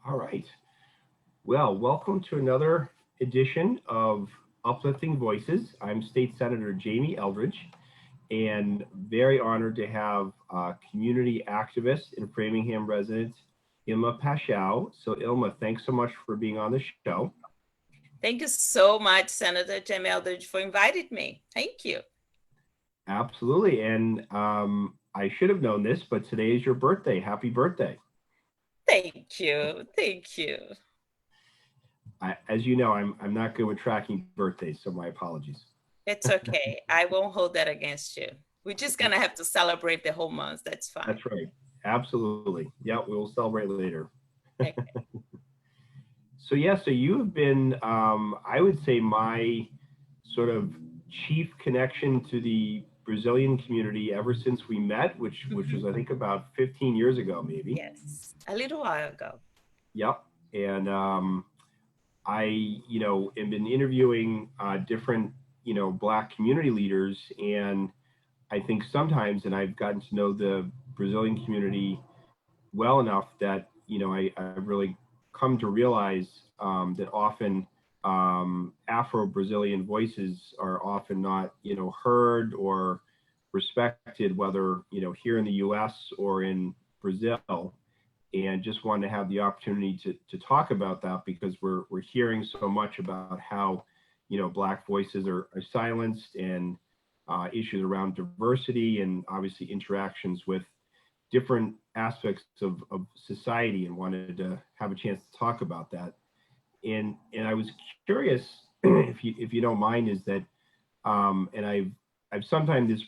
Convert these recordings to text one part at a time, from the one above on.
All right. Well, welcome to another edition of Uplifting Voices. I'm State Senator Jamie Eldridge, and very honored to have community activist and Framingham resident Ilma Paixão. So, Ilma, thanks so much for being on the show. Thank you so much, Senator Jamie Eldridge, for inviting me. Thank you. Absolutely. And I should have known this, but today is your birthday. Happy birthday. Thank you. Thank you. As you know, I'm not good with tracking birthdays, so my apologies. It's okay. I won't hold that against you. We're just going to have to celebrate the whole month. That's fine. That's right. Absolutely. Yeah, we will celebrate later. Okay. So you have been, I would say, my sort of chief connection to the Brazilian community ever since we met, which was I think about 15 years ago, maybe. Yes, a little while ago. Yep. And I, have been interviewing different, Black community leaders, and I think sometimes, and I've gotten to know the Brazilian community well enough that I've really come to realize that often Afro-Brazilian voices are often not heard or respected, whether here in the U.S. or in Brazil. And just wanted to have the opportunity to talk about that because we're hearing so much about how Black voices are silenced, and issues around diversity and obviously interactions with different aspects of society, and wanted to have a chance to talk about that. And I was curious, if you don't mind, is that and I've sometimes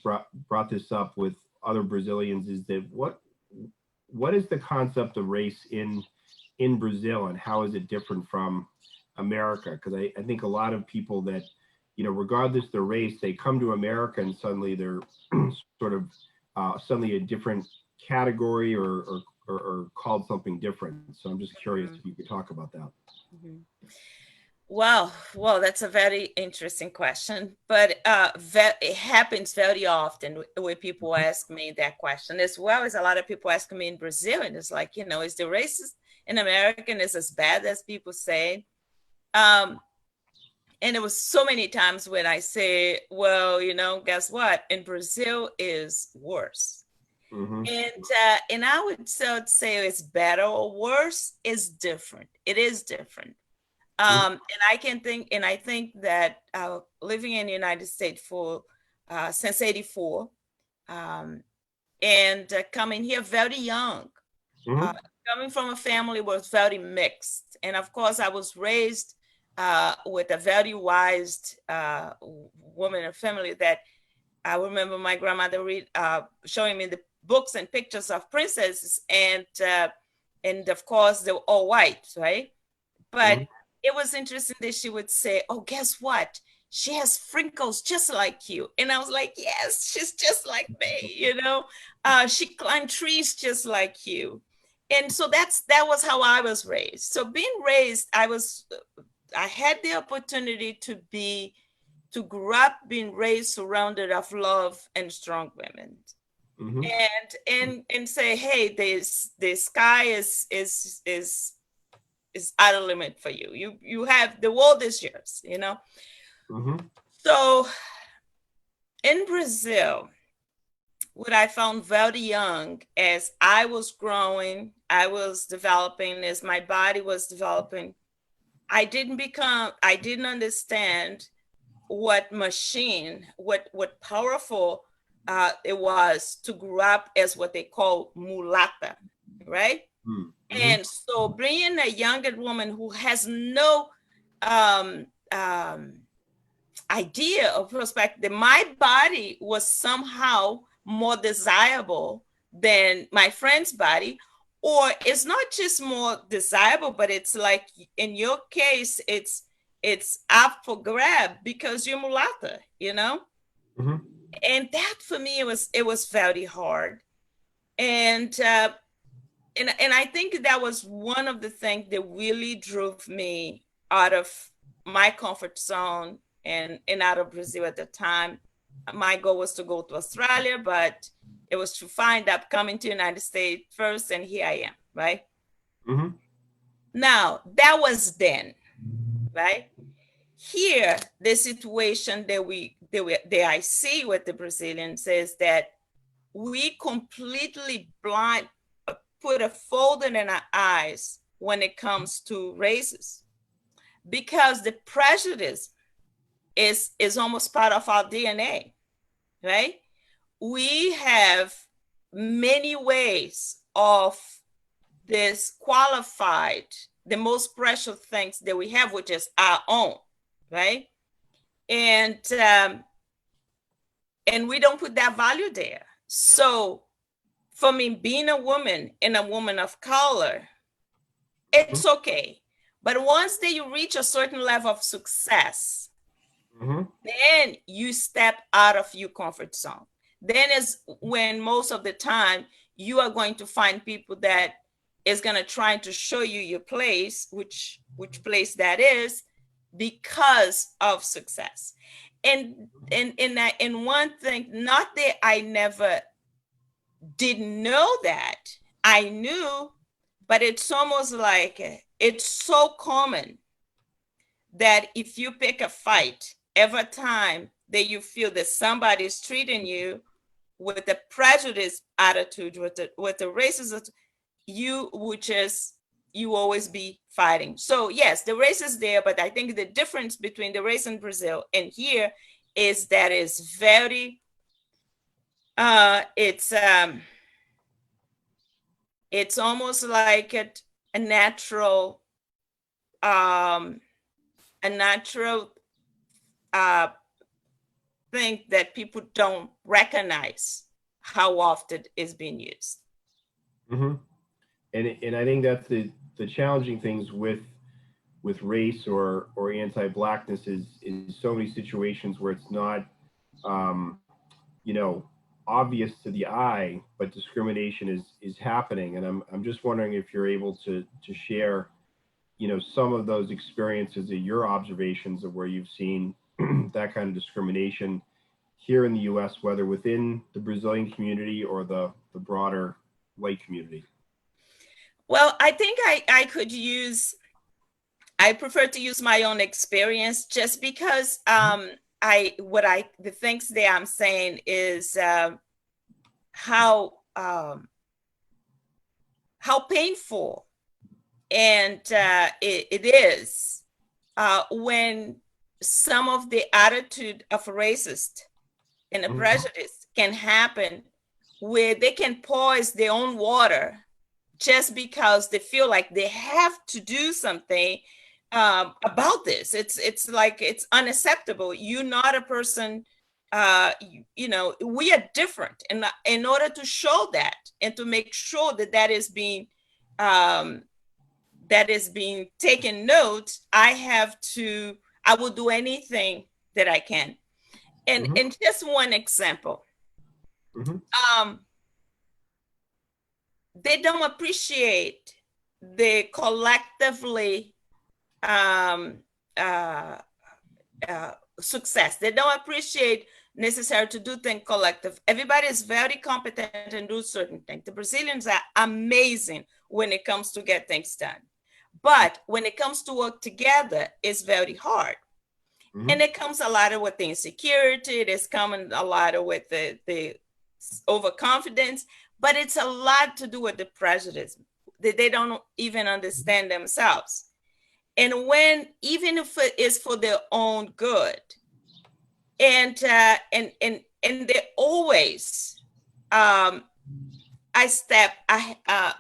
brought this up with other Brazilians, is that what is the concept of race in Brazil, and how is it different from America? Because I think a lot of people that regardless of their race, they come to America and suddenly they're sort of suddenly a different category or called something different. So I'm just curious if you could talk about that. Mhm. Well, that's a very interesting question, but it happens very often when people ask me that question, as well as a lot of people asking me in Brazil, and it's like, is the racist in American is as bad as people say? And it was so many times when I say, well, guess what? In Brazil is worse. Mm-hmm. And I would say it's better or worse. Is different. It is different. And I think that living in the United States for since '84, and coming here very young, Mm-hmm. coming from a family was very mixed, and of course I was raised with a very wise woman and family that I remember my grandmother showing me the books and pictures of princesses, and of course they were all white, right? But Mm-hmm. it was interesting that she would say, "Oh, guess what? She has freckles just like you." And I was like, "Yes, she's just like me." She climbed trees just like you. And so that was how I was raised. So being raised, I had the opportunity to grow up being raised surrounded of love and strong women, Mm-hmm. and say, hey, the sky is out of limit for you. You have the world is yours. Mm-hmm. So in Brazil, what I found very young as I was growing, I was developing, as my body was developing, I didn't understand what powerful it was to grow up as what they call mulata, right? Mm-hmm. And so bringing a younger woman who has no um, um, idea of perspective, my body was somehow more desirable than my friend's body, or it's not just more desirable, but it's like in your case, it's up for grab because you're mulata. Mm-hmm. And that for me it was very hard, and I think that was one of the things that really drove me out of my comfort zone and out of Brazil at the time. My goal was to go to Australia, but it was to find up coming to the United States first, and here I am, right? Mm-hmm. Now, that was then, right? Here, the situation that I see with the Brazilians is that we completely put a fold in our eyes when it comes to races, because the prejudice is almost part of our DNA, right? We have many ways of disqualified the most precious things that we have, which is our own, right? And we don't put that value there. So for me, being a woman and a woman of color, it's okay. But once that you reach a certain level of success, then you step out of your comfort zone. Then is when most of the time you are going to find people that is going to try to show you your place, which place that is, because of success. And one thing, not that I never didn't know that, I knew, but it's almost like it's so common that if you pick a fight, every time that you feel that somebody is treating you with a prejudice attitude, with the racist, you always be fighting. So yes, the race is there, but I think the difference between the race in Brazil and here is that it's very it's almost like a natural thing that people don't recognize how often it's being used. And I think that's the challenging things with race or anti-blackness is so many situations where it's not obvious to the eye, but discrimination is happening. And I'm just wondering if you're able to share some of those experiences of your observations of where you've seen that kind of discrimination here in the US, whether within the Brazilian community or the broader white community. Well, I think I prefer to use my own experience, just because the things that I'm saying is how painful and it is when some of the attitude of a racist and a prejudice can happen, where they can poison their own water just because they feel like they have to do something about this. It's like it's unacceptable. You're not a person. We are different, and in order to show that and to make sure that is being taken note, I will do anything that I can. And just one example. They don't appreciate the collectively success. They don't appreciate necessary to do things collective. Everybody is very competent and do certain things. The Brazilians are amazing when it comes to get things done. But when it comes to work together, it's very hard. And it comes a lot with the insecurity. It's coming a lot with the overconfidence, but it's a lot to do with the prejudice that they don't even understand themselves. And when, even if it is for their own good, and they always I step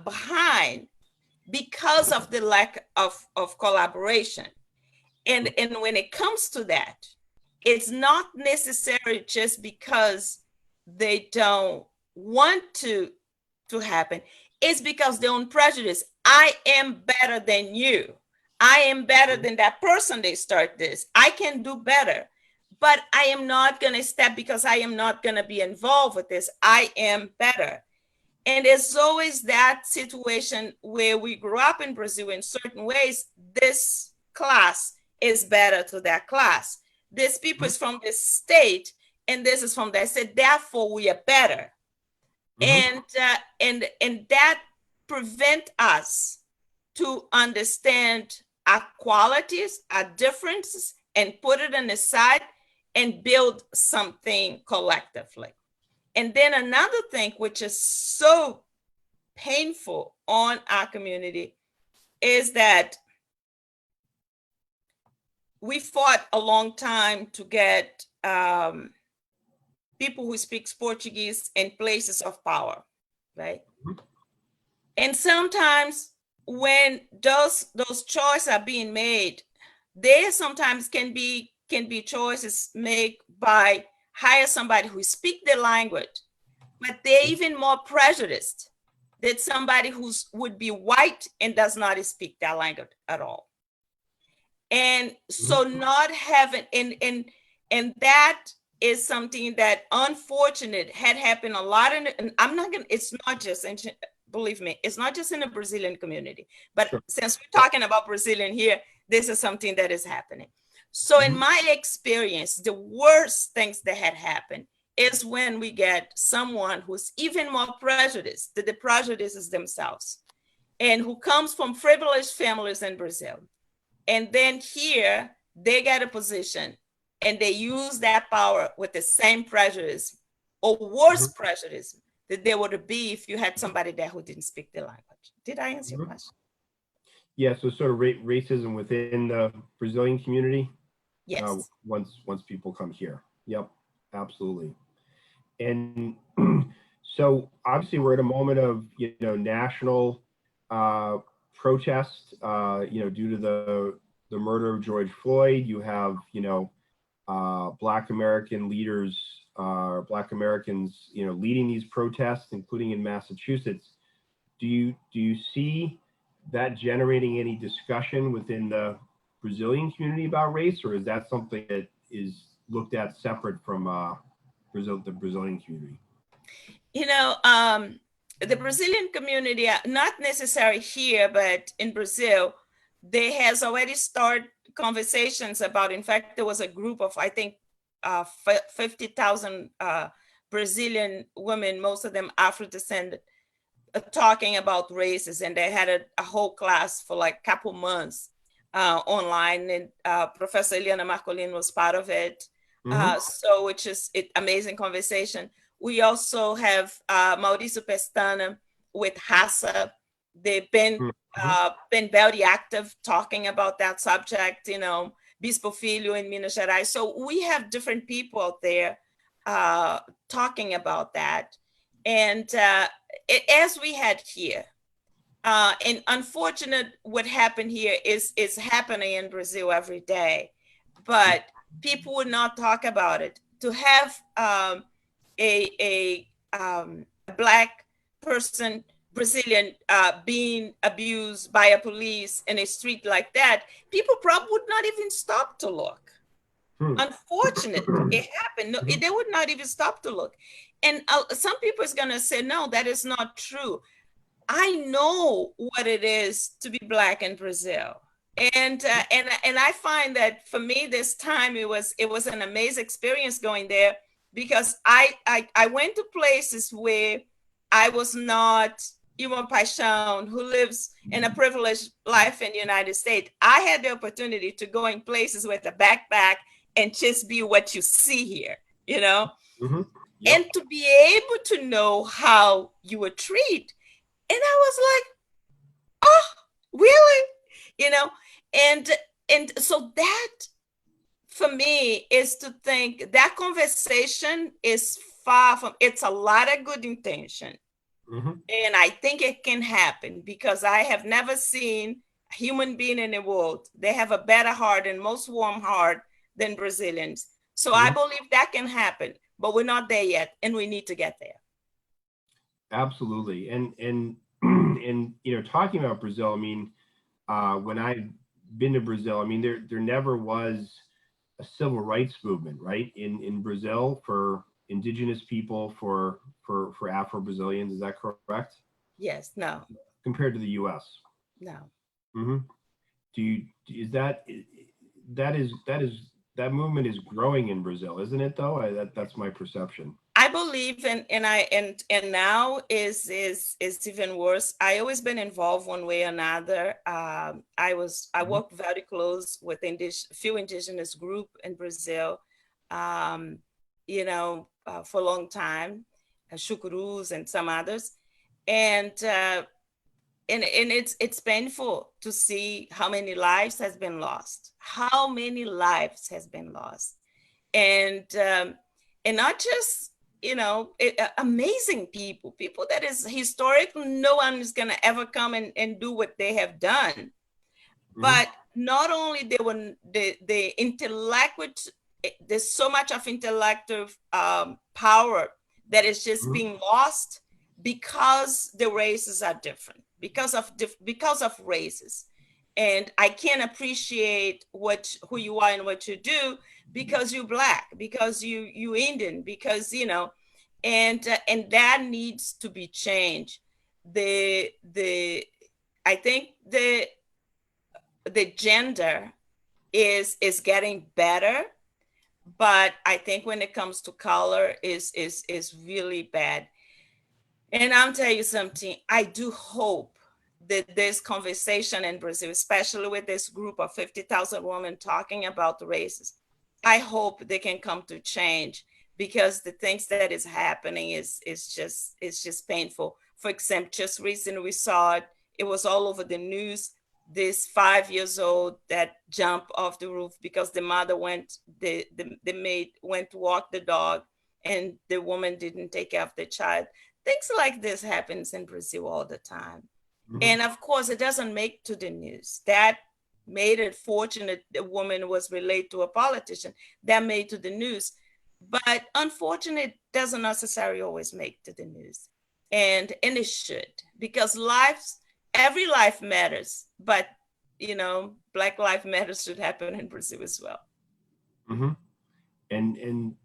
behind because of the lack of collaboration. And when it comes to that, it's not necessary just because they don't want to happen. It's because their own prejudice. I am better than you. I am better than that person they start this. I can do better. But I am not going to step because I am not going to be involved with this. I am better. And there's always that situation where we grew up in Brazil in certain ways. This class is better to that class. This people is from this state and this is from that state. Therefore, we are better. And that prevent us to understand our qualities, our differences, and put it on the side and build something collectively. And then another thing, which is so painful on our community, is that we fought a long time to get people who speak Portuguese in places of power, right? Mm-hmm. And sometimes when those choices are being made, there sometimes can be choices made by hire somebody who speak the language, but they're even more prejudiced than somebody who would be white and does not speak that language at all. And so not having, and that is something that unfortunate had happened a lot in, and I'm not gonna, it's not just, believe me, it's not just in the Brazilian community, but sure. Since we're talking about Brazilian here, this is something that is happening. So in my experience, the worst things that had happened is when we get someone who's even more prejudiced than the prejudices themselves, and who comes from privileged families in Brazil. And then here they get a position and they use that power with the same prejudice or worse prejudice that there would be if you had somebody there who didn't speak the language. Did I answer your question? Yeah, so sort of racism within the Brazilian community. Yes. Once people come here. Yep, absolutely. And so obviously we're at a moment of, national protest, due to the murder of George Floyd. You have, Black American leaders, Black Americans, leading these protests, including in Massachusetts. Do you see that generating any discussion within the Brazilian community about race, or is that something that is looked at separate from the Brazilian community? The Brazilian community, not necessarily here, but in Brazil, they has already started conversations about, in fact, there was a group of, I think, 50,000 Brazilian women, most of them Afro-descendant, talking about races. And they had a whole class for like a couple months online. And Professor Eliana Marcolino was part of it. So which is an amazing conversation. We also have Mauricio Pestana with Raça. They've been very active talking about that subject, Bispo Filho in Minas Gerais. So we have different people out there talking about that. And as we had here, and unfortunate what happened here is happening in Brazil every day, but people would not talk about it. To have a Black person, Brazilian, being abused by a police in a street like that, people probably would not even stop to look. Unfortunately, it happened. No, they would not even stop to look. And some people is going to say, no, that is not true. I know what it is to be Black in Brazil. And I find that for me this time it was an amazing experience going there, because I went to places where I was not Ilma Paixão, who lives in a privileged life in the United States. I had the opportunity to go in places with a backpack and just be what you see here, Yep. And to be able to know how you were treated. And I was like, oh, really? And so that for me is to think that conversation is far from, it's a lot of good intention. And I think it can happen, because I have never seen a human being in the world. They have a better heart and most warm heart than Brazilians. So I believe that can happen, but we're not there yet, and we need to get there. Absolutely. And talking about Brazil, I mean, when I've been to Brazil, I mean, there never was a civil rights movement, right, in Brazil for indigenous people, for Afro-Brazilians. Is that correct? Yes. No. Compared to the U.S. No. Is that is that movement is growing in Brazil, isn't it? Though that's my perception. I believe, and now is even worse. I always been involved one way or another. I Mhm. worked very close with few indigenous group in Brazil, um, for a long time, Chucurus and some others, and it's painful to see how many lives has been lost. How many lives has been lost, and not just amazing people that is historic. No one is going to ever come and do what they have done. Mhm. But not only they were the intellect, which there's so much of intellectual power that is just Mhm. being lost because the races are different, because of races. And I can't appreciate who you are and what you do because you're black, because you Indian, because and that needs to be changed. The I think the gender is getting better, but I think when it comes to color is really bad. And I'll tell you something, I do hope that this conversation in Brazil, especially with this group of 50,000 women talking about the races, I hope they can come to change, because the things that is happening is just painful. For example, just recently we saw it, it was all over the news, this 5 years old that jumped off the roof because the mother went, the maid went to walk the dog, and the woman didn't take care of the child. Things like this happens in Brazil all the time. Mhm. And of course, it doesn't make to the news. That made it fortunate the woman was related to a politician. That made to the news. But unfortunately, it doesn't necessarily always make to the news. And it should, because every life matters. But Black Lives Matter should happen in Brazil as well. Mhm. And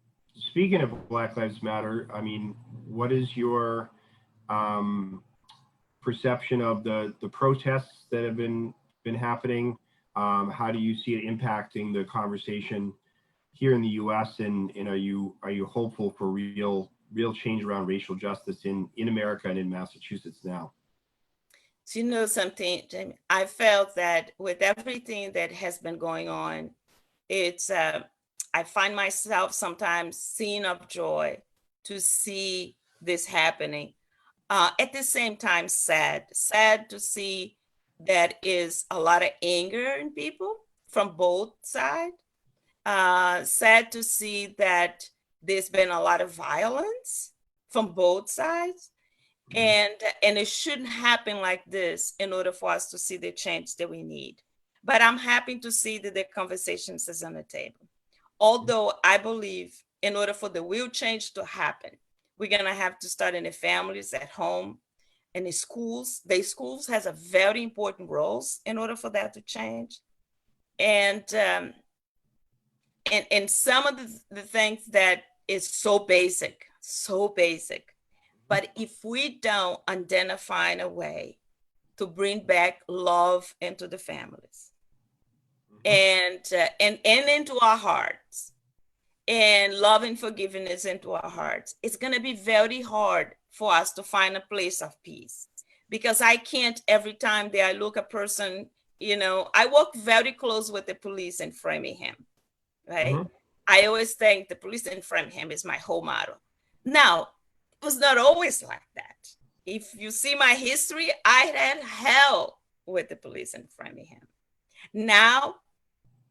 speaking of Black Lives Matter, I mean, what is your um, perception of the protests that have been happening? How do you see it impacting the conversation here in the U.S. and are you hopeful for real change around racial justice in America and in Massachusetts now? So you know something, Jamie? I felt that with everything that has been going on, it's I find myself sometimes seeing of joy to see this happening. At the same time, sad to see that is a lot of anger in people from both sides. Sad to see that there's been a lot of violence from both sides, Mhm. and it shouldn't happen like this in order for us to see the change that we need. But I'm happy to see that the conversations is on the table. Although I believe in order for the real change to happen, we're gonna have to start in the families, at home, in the schools. The schools has a very important roles in order for that to change. And um, and and some of the things that is so basic, but if we don't identify a way to bring back love into the families, Mhm. and into our hearts, and love and forgiveness into our hearts, it's going to be very hard for us to find a place of peace. Because I can't, every time that I look a person, I work very close with the police in Framingham, right? Mhm. I always think the police in Framingham is my whole model. Now, it was not always like that. If you see my history, I had hell with the police in Framingham. Now,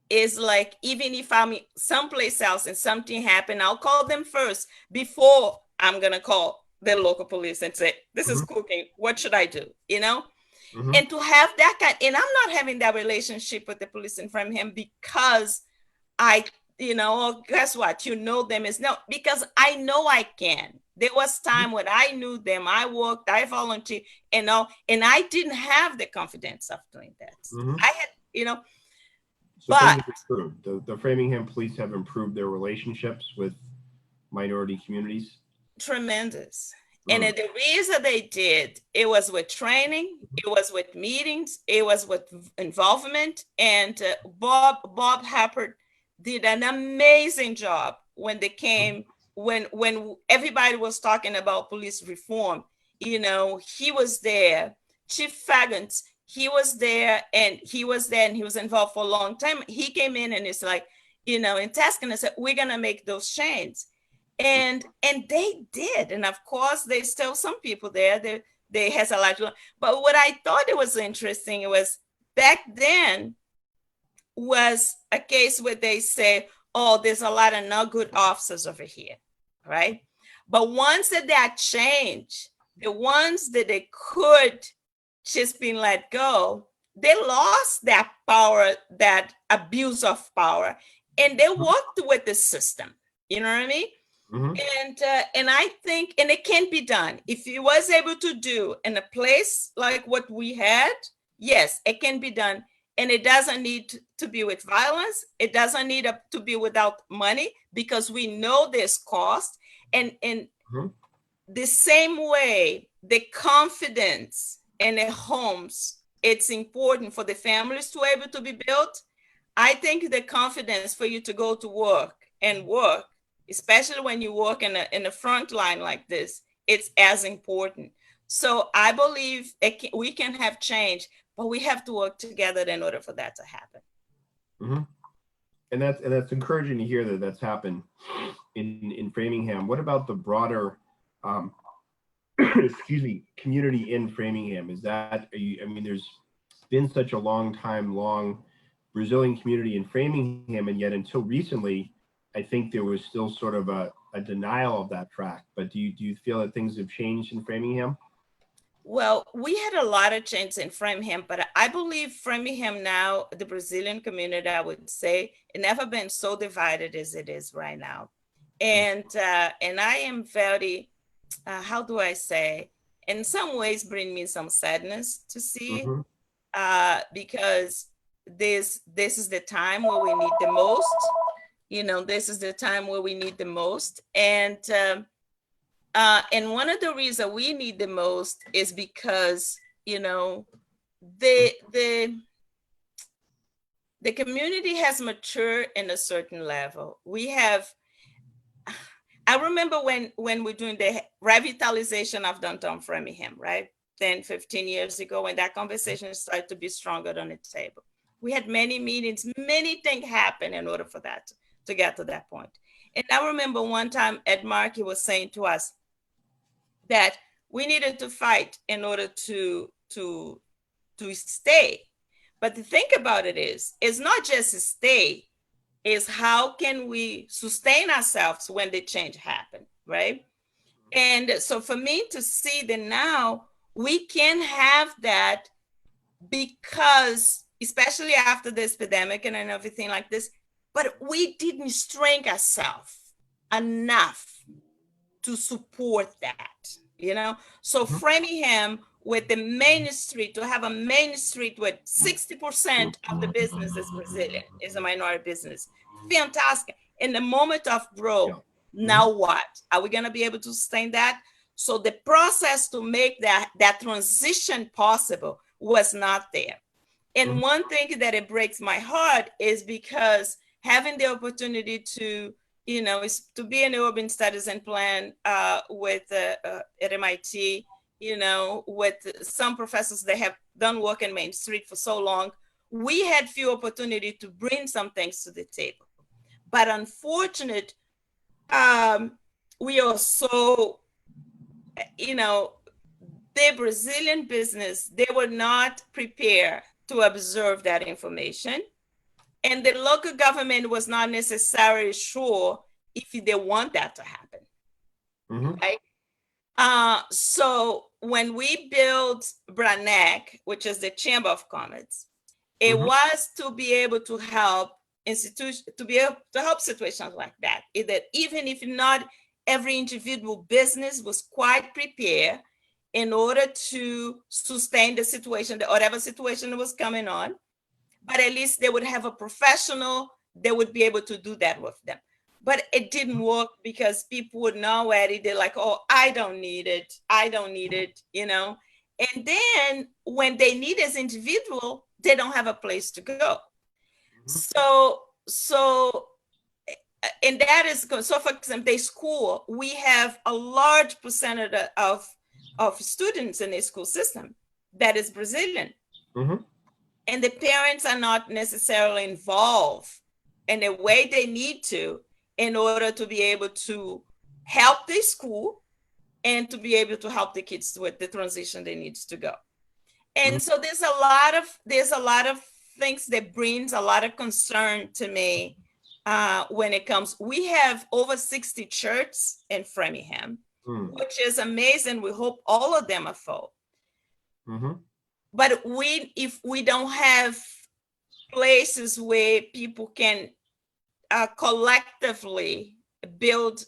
is like, even if I'm someplace else and something happened, I'll call them first before I'm gonna call the local police and say, "This is Mhm. cooking. What should I do?" Mhm. And to have that kind, and I'm not having that relationship with the police in Framingham because I, guess what? Them is no, because I know I can. There was time when I knew them, I worked, I volunteered, and I didn't have the confidence of doing that. Mhm. I had, So things but have improved. The Framingham police have improved their relationships with minority communities. tremendous. And Mm. the reason they did, it was with training, it was with meetings, it was with involvement. And Bob Happert did an amazing job when they came, when everybody was talking about police reform. You know, he was there. Chief Fagans, he was there, and he was involved for a long time. He came in and it's like, you know, in tasking and said, we're gonna make those changes. And they did. And of course, there's still some people there. They has a lot to learn. But what I thought it was interesting, it was back then was a case where they say, oh, there's a lot of no good officers over here, right? But once that changed, the ones that they could just be let go, they lost that power, that abuse of power, and they worked with the system. You know what I mean? And I think, and it can be done. If he was able to do in a place like what we had, yes, it can be done. And it doesn't need to be with violence. It doesn't need to be without money, because we know there's cost. And the same way, the confidence in the homes, it's important for the families to be able to be built. I think the confidence for you to go to work and work, especially when you work in the front line like this, it's as important. So I believe we can have change, but we have to work together in order for that to happen. And that's encouraging to hear that that's happened in Framingham. What about the broader, excuse me, community in Framingham? Is that, I mean, there's been such a long Brazilian community in Framingham, and yet until recently, I think there was still sort of a denial of that fact. But do you feel that things have changed in Framingham? Well, we had a lot of change in Framingham, but I believe Framingham now, the Brazilian community, I would say, it never been so divided as it is right now. And I am very, how do I say, in some ways bring me some sadness to see, because this is the time where we need the most. You know, this is the time where we need the most. And one of the reasons we need the most is because, you know, the community has matured in a certain level. I remember when we're doing the revitalization of downtown Framingham, right? 10, 15 years ago, when that conversation started to be stronger on the table. We had many meetings, many things happened in order for that to get to that point. And I remember one time Ed Markey was saying to us that we needed to fight in order to stay. But the thing about it is, it's not just to stay, is how can we sustain ourselves when the change happen, right? And so for me to see that now we can have that, because especially after this pandemic and everything like this, but we didn't strengthen ourselves enough to support that, you know? So Framingham, with the main street, to have a main street with 60% of the business is Brazilian, is a minority business. Fantastic. In the moment of growth, now what? Are we gonna be able to sustain that? So the process to make that transition possible was not there. And one thing that it breaks my heart is because having the opportunity to, you know, is to be in the urban studies and plan with at MIT, you know, with some professors that have done work in Main Street for so long, we had few opportunity to bring some things to the table. But unfortunately, we are so, you know, the Brazilian business, they were not prepared to observe that information. And the local government was not necessarily sure if they want that to happen, right? So when we built BRANEC, which is the Chamber of Commerce, it was to be able to help institutions, to be able to help situations like that. That even if not every individual business was quite prepared in order to sustain the situation, whatever situation was coming on, but at least they would have a professional, they would be able to do that with them. But it didn't work because people would know at it. They're like, oh, I don't need it. I don't need it, you know? And then when they need as individual, they don't have a place to go. So and that is good. So for example, the school, we have a large percentage of students in the school system that is Brazilian. Mm-hmm. And the parents are not necessarily involved in the way they need to in order to be able to help the school and to be able to help the kids with the transition they need to go. And Mm-hmm. so there's a lot of things that brings a lot of concern to me when it comes. We have over 60 churches in Framingham, which is amazing. We hope all of them are full. Mm-hmm. But if we don't have places where people can collectively build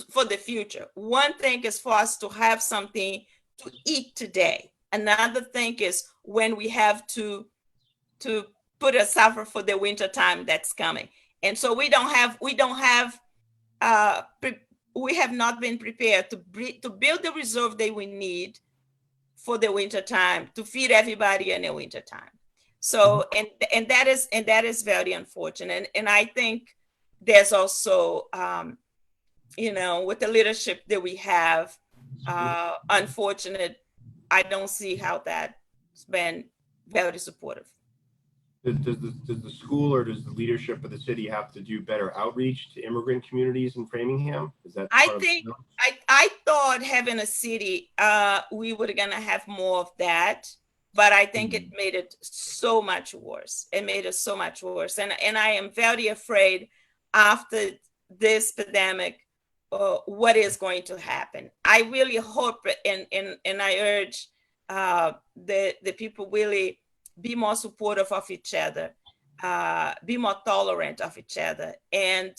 for the future. One thing is for us to have something to eat today. Another thing is when we have to put a suffer for the winter time that's coming. And so we have not been prepared to build the reserve that we need for the winter time to feed everybody in the winter time. So and that is very unfortunate. And I think there's also with the leadership that we have, unfortunate. I don't see how that's been very supportive. Does the school or does the leadership of the city have to do better outreach to immigrant communities in Framingham? Is that I think I thought having a city, we were gonna have more of that, but I think it made it so much worse. It made it so much worse, and I am very afraid after this pandemic, what is going to happen. I really hope and I urge the people really be more supportive of each other, be more tolerant of each other, and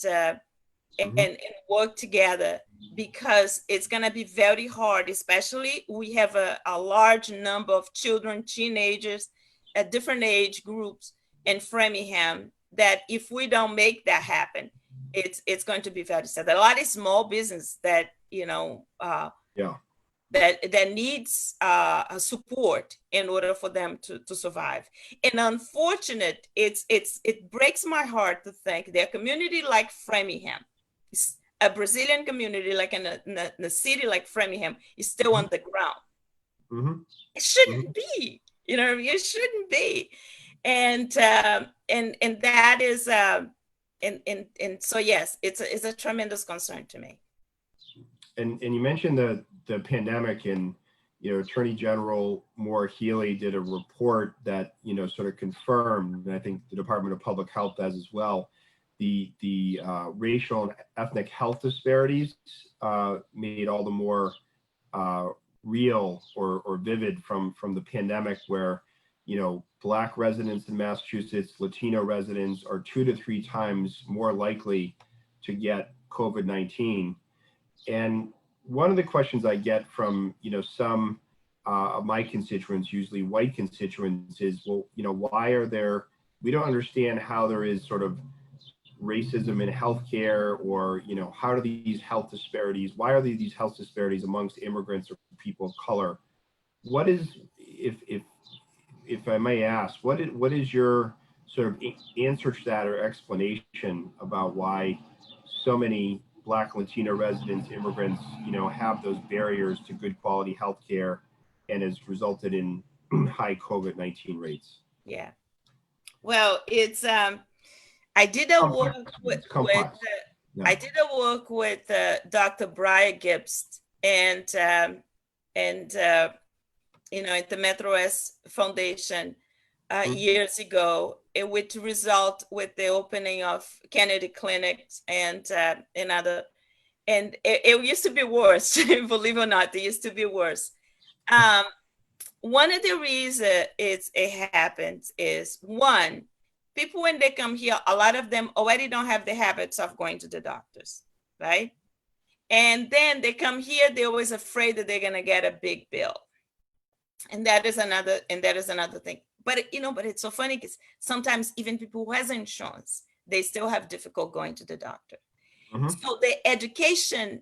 work together, because it's going to be very hard. Especially we have a large number of children, teenagers at different age groups in Framingham, that if we don't make that happen, it's going to be very sad. A lot of small business that that needs support in order for them to survive. And unfortunate, it breaks my heart to think that a community like Framingham, a Brazilian community like in a city like Framingham, is still on the ground. Mm-hmm. It shouldn't be, it shouldn't be. And that is and so yes, it's a tremendous concern to me. And you mentioned the pandemic, and Attorney General Maura Healey did a report that sort of confirmed, and I think the Department of Public Health does as well, the racial and ethnic health disparities made all the more real or vivid from the pandemic, where Black residents in Massachusetts, Latino residents are 2 to 3 times more likely to get COVID-19. And one of the questions I get from some of my constituents, usually white constituents, is, well, why are there? We don't understand how there is sort of racism in healthcare, or how do these health disparities? Why are these health disparities amongst immigrants or people of color? What is, if I may ask, what is your sort of answer to that, or explanation about why so many Black, Latino residents, immigrants, have those barriers to good quality healthcare, and has resulted in high COVID-19 rates? Yeah. Well, it's I did a work with Dr. Brian Gibbs and at the Metro West Foundation years ago, which result with the opening of Kennedy clinics and other, and it used to be worse. Believe it or not, it used to be worse. One of the reasons it happens is, one, people when they come here, a lot of them already don't have the habits of going to the doctors, right? And then they come here, they're always afraid that they're gonna get a big bill. And that is another thing. But but it's so funny because sometimes even people who has insurance, they still have difficult going to the doctor. Mm-hmm. So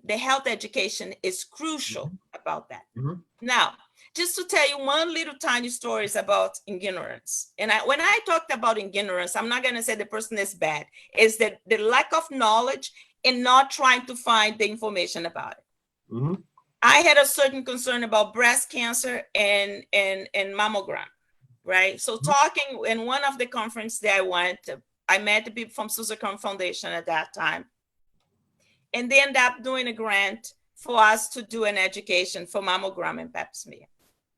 the health education is crucial about that. Mm-hmm. Now, just to tell you one little tiny stories about ignorance. And when I talked about ignorance, I'm not going to say the person is bad. It's the lack of knowledge and not trying to find the information about it. Mm-hmm. I had a certain concern about breast cancer and mammogram, right? So talking in one of the conferences that I went, I met the people from Susan Kern Foundation at that time. And they ended up doing a grant for us to do an education for mammogram and pap smear.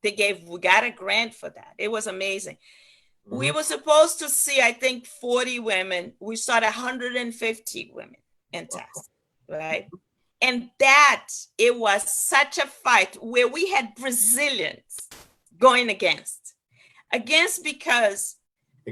We got a grant for that. It was amazing. Mm-hmm. We were supposed to see, I think, 40 women. We saw 150 women in tests, right? And it was such a fight where we had Brazilians going against because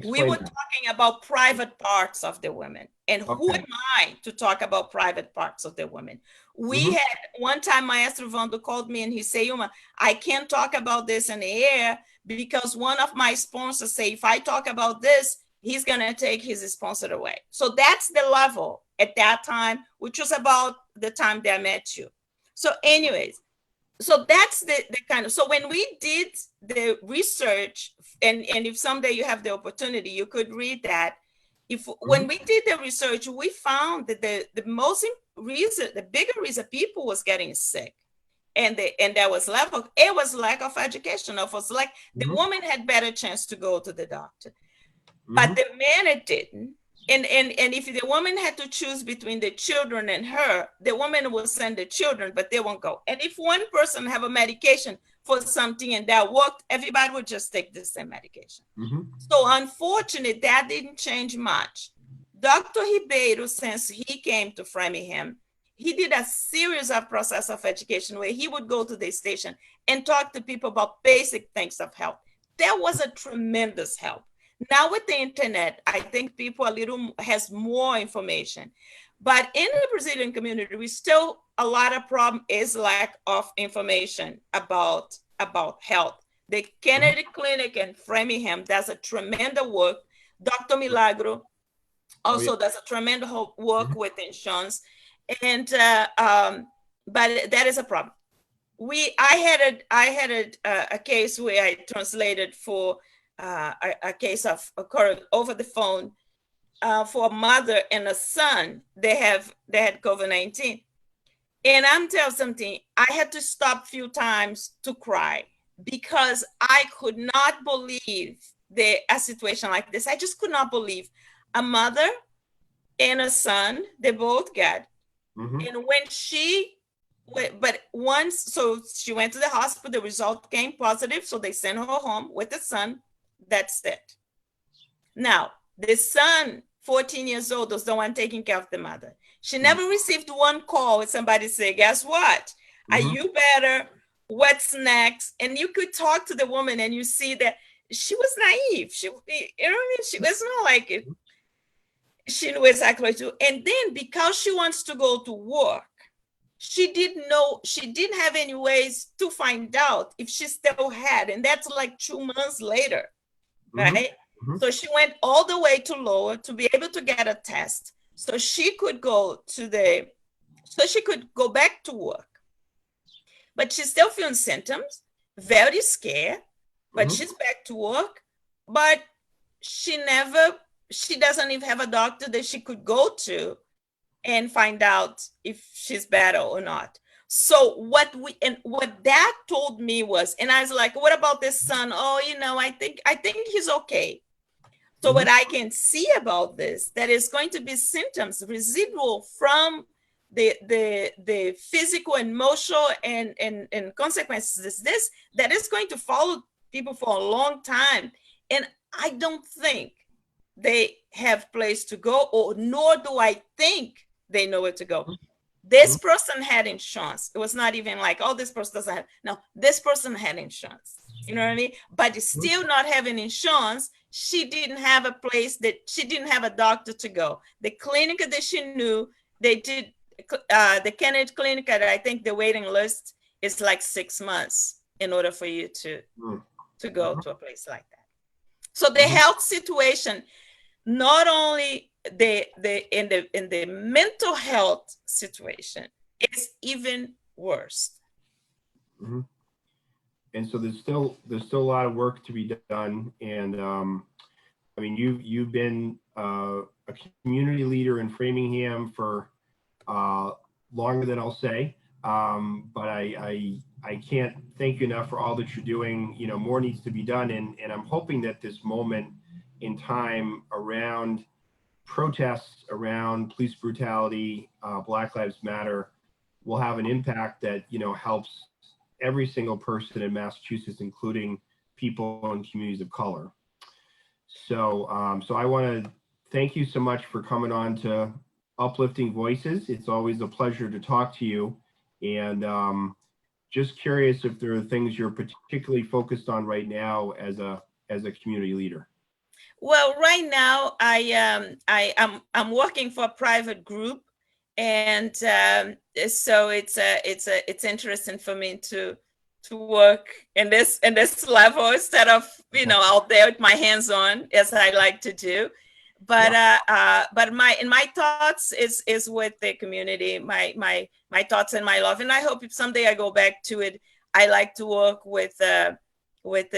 we were talking about private parts of the women. And who am I to talk about private parts of the women? We had one time, Maestro Vando called me and he said, Ilma, I can't talk about this in the air because one of my sponsors say, if I talk about this, he's going to take his sponsor away. So that's the level at that time, which was about the time that I met you. So anyways, so that's the kind of, so when we did the research, and if someday you have the opportunity, you could read that. When we did the research, we found that the bigger reason people was getting sick, and there was lack of education. It was like the woman had better chance to go to the doctor, but the man it didn't. And if the woman had to choose between the children and her, the woman will send the children, but they won't go. And if one person have a medication for something and that worked, everybody would just take the same medication. So unfortunately, that didn't change much. Dr. Ribeiro, since he came to Framingham, he did a series of process of education where he would go to the station and talk to people about basic things of health. That was a tremendous help. Now with the internet, I think people has more information, but in the Brazilian community, we still, a lot of problem is lack of information about health. The Kennedy Clinic in Framingham does a tremendous work. Dr. Milagro also does a tremendous work with insurance, and but that is a problem. I had a case where I translated for a case occurred over the phone for a mother and a son. They had COVID-19, and I'm telling you something. I had to stop a few times to cry because I could not believe a situation like this. I just could not believe a mother and a son. They both got, and so she went to the hospital. The result came positive, so they sent her home with the son. That's it. Now, the son, 14 years old, was the one taking care of the mother. She never received one call with somebody say, guess what? Are you better? What's next? And you could talk to the woman and you see that she was naive. She, you know what I mean? She was not like it. She knew exactly what to do. And then because she wants to go to work, she didn't have any ways to find out if she still had. And that's like 2 months later. Right? So she went all the way to Lower to be able to get a test. So she could go back to work. But she's still feeling symptoms, very scared, but she's back to work. But she doesn't even have a doctor that she could go to and find out if she's better or not. So what that told me was, and I was like, what about this son? Oh, I think he's okay. So what I can see about this, that is going to be symptoms residual from the physical and emotional and consequences that is going to follow people for a long time. And I don't think they have place to go, or nor do I think they know where to go. This person had insurance. It was not even like, oh, this person doesn't have. No, this person had insurance. You know what I mean? But still not having insurance, she didn't have a place she didn't have a doctor to go. The clinic that she knew, they did the Kennedy Clinic, I think the waiting list is like 6 months in order for you to go to a place like that. So the health situation, not only in the mental health situation, is even worse. so there's still a lot of work to be done. And I mean, you've been a community leader in Framingham for longer than I'll say, but I can't thank you enough for all that you're doing. You know, more needs to be done, and I'm hoping that this moment in time around protests around police brutality, Black Lives Matter, will have an impact that, you know, helps every single person in Massachusetts, including people in communities of color. So, so I want to thank you so much for coming on to Uplifting Voices. It's always a pleasure to talk to you. And just curious if there are things you're particularly focused on right now as a community leader. Well, right now I'm working for a private group, and so it's interesting for me to work in this level instead of, you know, out there with my hands on, as I like to do. But but my thoughts is with the community, my thoughts and my love, and I hope if someday I go back to it, I like to work with the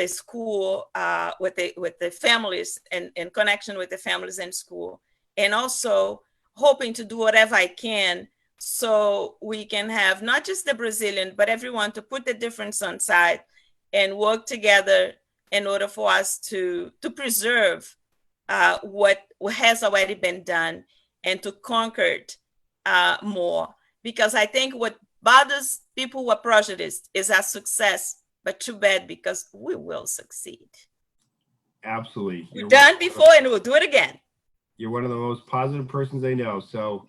school, with the families, and in connection with the families and school, and also hoping to do whatever I can so we can have not just the Brazilian, but everyone to put the difference on side and work together in order for us to preserve what has already been done and to conquer it more. Because I think what bothers people who are prejudiced is our success, but too bad, because we will succeed. Absolutely. We've done before and we'll do it again. You're one of the most positive persons I know. So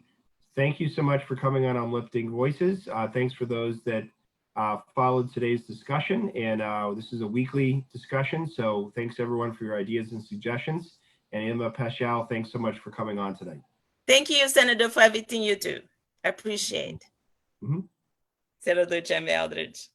thank you so much for coming on Uplifting Voices. Thanks for those that followed today's discussion. And this is a weekly discussion. So thanks everyone for your ideas and suggestions. And Ilma Paixão, thanks so much for coming on tonight. Thank you, Senator, for everything you do. I appreciate. Mm-hmm. Senator Eldridge.